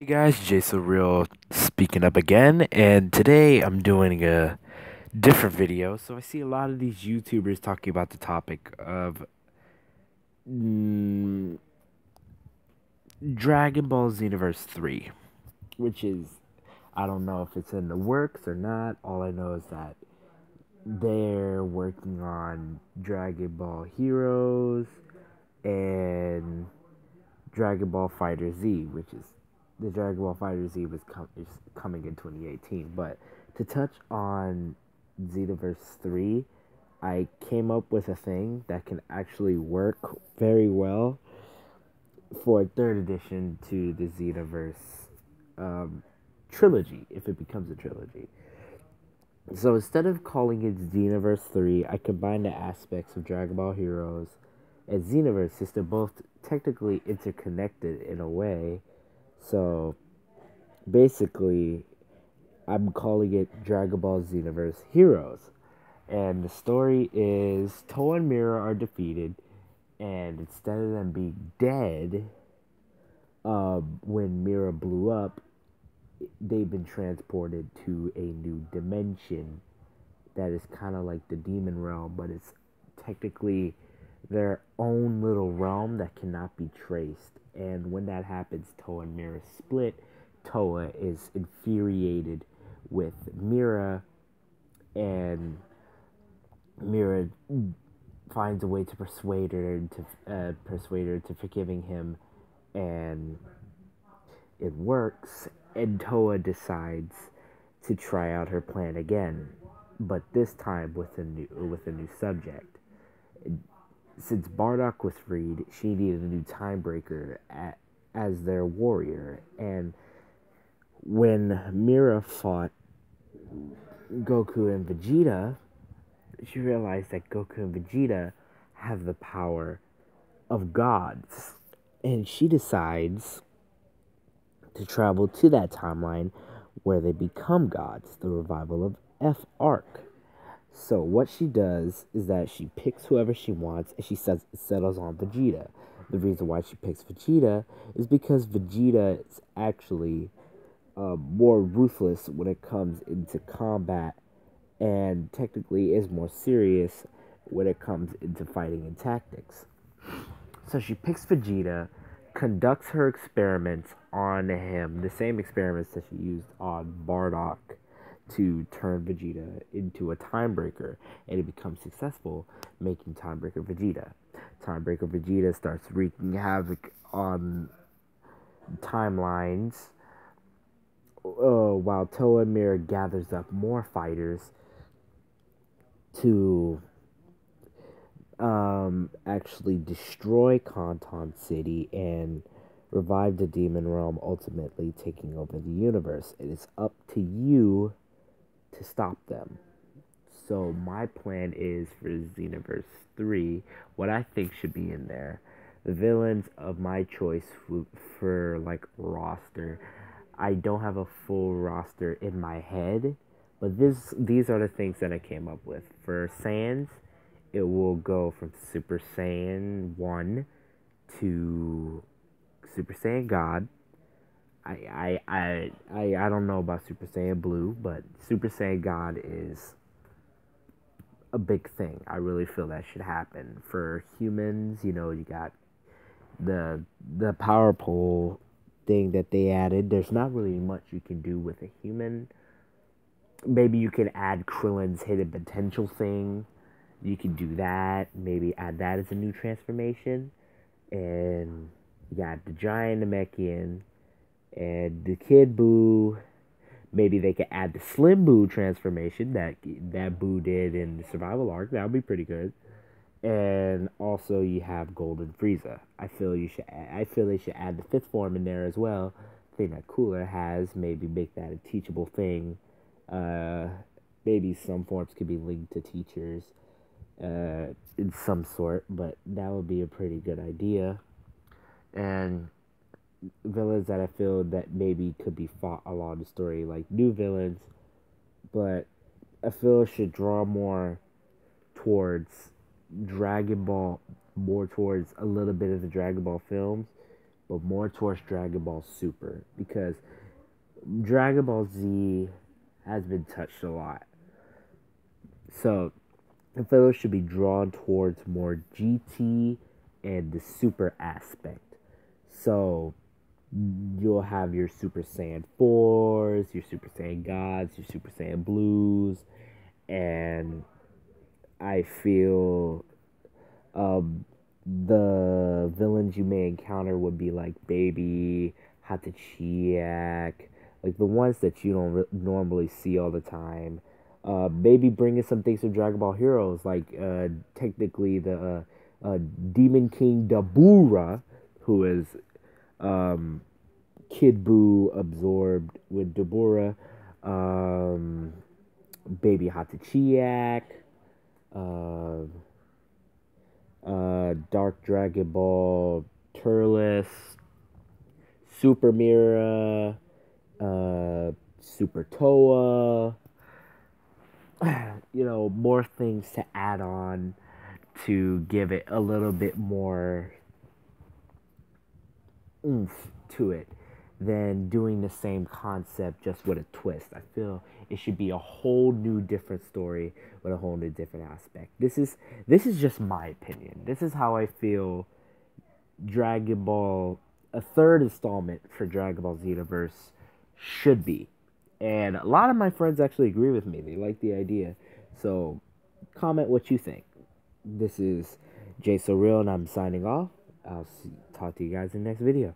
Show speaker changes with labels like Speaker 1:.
Speaker 1: Hey guys, Jason Real speaking up again, and today I'm doing a different video. So I see a lot of these YouTubers talking about the topic of mm, Dragon Ball Xenoverse 3, which is, I don't know if it's in the works or not. All I know is that they're working on Dragon Ball Heroes and Dragon Ball Fighter Z, which is the Dragon Ball Fighter Z is coming in 2018. But to touch on Xenoverse 3, I came up with a thing that can actually work very well for a third edition to the Xenoverse um, trilogy, if it becomes a trilogy. So instead of calling it Xenoverse 3, I combined the aspects of Dragon Ball Heroes and Xenoverse since they're both technically interconnected in a way. So basically, I'm calling it Dragon Ball Xenoverse Heroes. And the story is Toa and Mira are defeated, and instead of them being dead, when Mira blew up, they've been transported to a new dimension that is kind of like the demon realm, but it's technically their own little realm that cannot be traced. And when that happens, Toa and Mira split. Toa is infuriated with Mira, and Mira finds a way to persuade her to forgiving him, and it works. And Toa decides to try out her plan again, but this time with a new subject. Since Bardock was freed, she needed a new Timebreaker as their warrior. And when Mira fought Goku and Vegeta, she realized that Goku and Vegeta have the power of gods. And she decides to travel to that timeline where they become gods, the revival of F Arc. So what she does is that she picks whoever she wants, and she settles on Vegeta. The reason why she picks Vegeta is because Vegeta is actually more ruthless when it comes into combat, and technically is more serious when it comes into fighting and tactics. So she picks Vegeta, conducts her experiments on him, the same experiments that she used on Bardock to turn Vegeta into a Timebreaker, and it becomes successful, making Timebreaker Vegeta. Timebreaker Vegeta starts wreaking havoc on timelines, while Toa Mira gathers up more fighters to actually destroy Conton City and revive the demon realm, ultimately taking over the universe. It is up to you to stop them. So my plan is for Xenoverse 3, what I think should be in there. The villains of my choice for like roster. I don't have a full roster in my head, but these are the things that I came up with. For Saiyans, it will go from Super Saiyan 1 to Super Saiyan God. I don't know about Super Saiyan Blue, but Super Saiyan God is a big thing. I really feel that should happen. For humans, you know, you got the power pole thing that they added. There's not really much you can do with a human. Maybe you could add Krillin's hidden potential thing. You can do that. Maybe add that as a new transformation. And you got the giant Namekian and the Kid Buu. Maybe they could add the Slim Buu transformation that Buu did in the survival arc. That would be pretty good. And also you have Golden Frieza. I feel they should add the fifth form in there as well. Thing that Cooler has. Maybe make that a teachable thing. Maybe some forms could be linked to teachers in some sort, but that would be a pretty good idea. And villains that I feel that maybe could be fought along the story, like new villains, but I feel it should draw more towards Dragon Ball, more towards a little bit of the Dragon Ball films, but more towards Dragon Ball Super, because Dragon Ball Z has been touched a lot. So I feel it should be drawn towards more GT and the Super aspect. So you'll have your Super Saiyan 4s, your Super Saiyan Gods, your Super Saiyan Blues, and I feel the villains you may encounter would be like Baby, Hatachiak, like the ones that you don't normally see all the time. Maybe bringing some things from Dragon Ball Heroes, like technically the Demon King Dabura, who is Kid Buu absorbed with Dabura, Baby Hatachiak, uh, Dark Dragon Ball Turles, Super Mira, Super Toa. You know, more things to add on to give it a little bit more oomph to it than doing the same concept just with a twist. I feel it should be a whole new different story with a whole new different aspect. This is just my opinion. This is how I feel Dragon Ball, a third installment for Dragon Ball Xenoverse should be. And a lot of my friends actually agree with me. They like the idea. So comment what you think. This is Jay So Real, and I'm signing off. Talk to you guys in the next video.